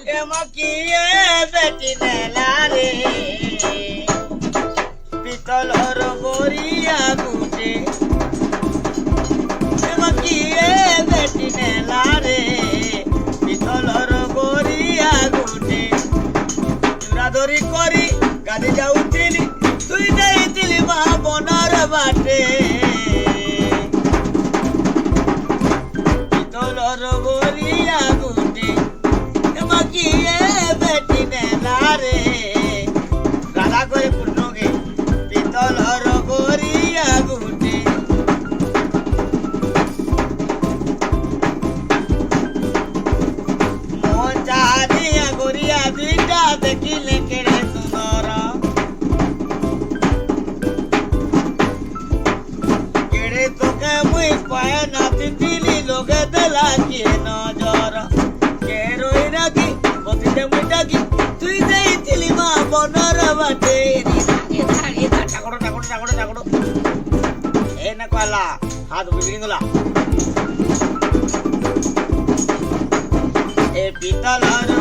এমকিয়ে বেটি নেলারে পিতলর গড়িয়া গুটে এমকিয়ে বেটি নেলারে পিতলর গড়িয়া গুটে চুরাধরি করি গাড়ি যাউଥିଲି তুই যাইଥିଲି মা বনর বাটে পিতলর গড়িয়া গুটে এমকিয়ে বেটি নেলারে রাধা করে পূর্ণকে পিতলর গড়িয়া গুটে মজা দিয়া গড়িয়া দুইটা দেখিলে কেড়ে সুন্দর কেড়ে তোকে মুই পায়ে নাচিছিলি লোকে দেলা কিয়ে নজর কে রই রাখি বসিতে মুই ডাকি তুই যাইছিলি মা বনর বাটে ঠাকুর ঠাকুর ঠাকুর ঠাকুর এ না কয়লা হাত বিগড়ি গলা এ পিতলর